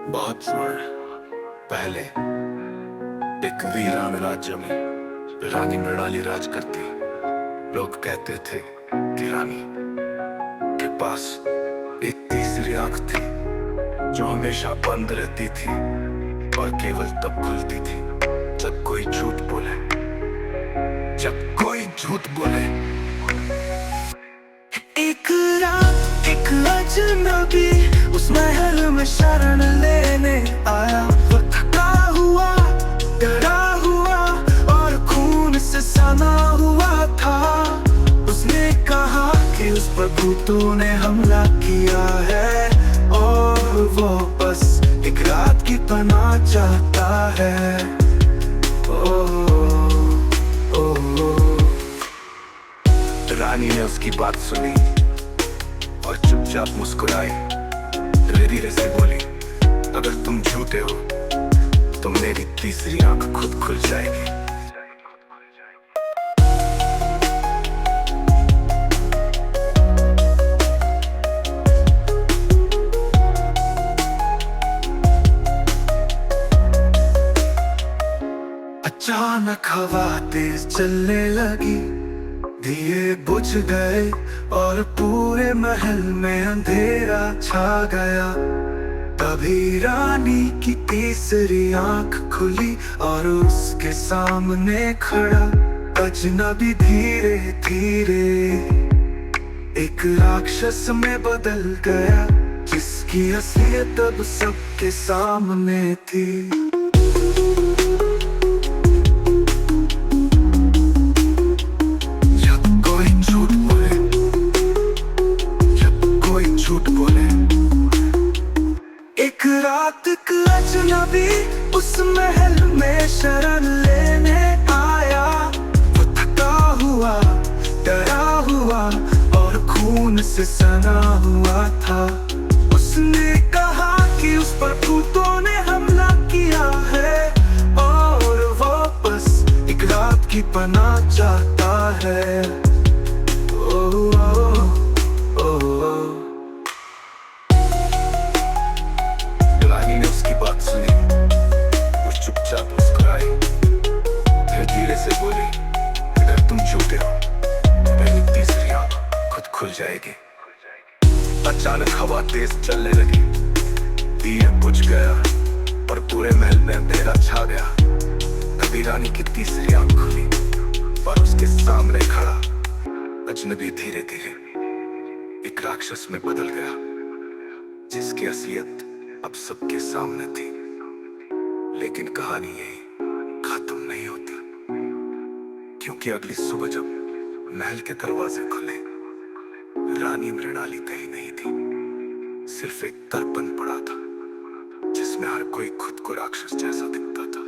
बहुत समय पहले एक वीरान राज्य में रानी मृणाली राज करती। लोग कहते थे कि रानी के पास एक तीसरी आंख थी जो हमेशा बंद रहती थी और केवल तब खुलती थी जब कोई झूठ बोले। जब कोई झूठ बोले। एक रात एक अजनबी उस महल में शरण लेने आया। वो थका हुआ, डरा हुआ और खून से सना हुआ था। उसने कहा कि उस पर भूतों ने हमला किया है और वो बस एक रात की पनाह चाहता है। रानी ने उसकी बात सुनी और चुपचाप मुस्कुराई। धीरे धीरे से बोली, अगर तुम झूठे हो तो मेरी तीसरी आंख खुद खुल जाएगी। अचानक हवा तेज चलने लगी, दिए बुझ गए और पूरे महल में अंधेरा छा गया। तभी रानी की तीसरी आंख खुली और उसके सामने खड़ा अजनबी धीरे धीरे एक राक्षस में बदल गया, जिसकी असलियत अब सबके सामने थी। एक रात एक अजनबी उस महल में शरण लेने आया। वो थका हुआ, डरा हुआ और खून से सना हुआ था। उसने कहा कि उस पर भूतों ने हमला किया है और वो बस एक रात की पनाह चाहता है। रानी ने उसकी बात सुनी और चुपचाप मुस्कुराई। फिर धीरे से बोली, अगर तुम झूठे हो तो मेरी तीसरी आंख खुद खुल जाएगी। अचानक हवा तेज चलने लगी, दिया बुझ गया और पूरे महल में अंधेरा छा गया। तभी रानी की तीसरी आंख खुली और उसके सामने खड़ा अजनबी धीरे धीरे एक राक्षस में बदल गया, जिसकी असलियत अब सबके सामने थी। लेकिन कहानी यही खत्म नहीं होती, क्योंकि अगली सुबह जब महल के दरवाजे खुले, रानी मृणाली कहीं नहीं थी। सिर्फ एक दर्पण पड़ा था जिसमें हर कोई खुद को राक्षस जैसा दिखता था।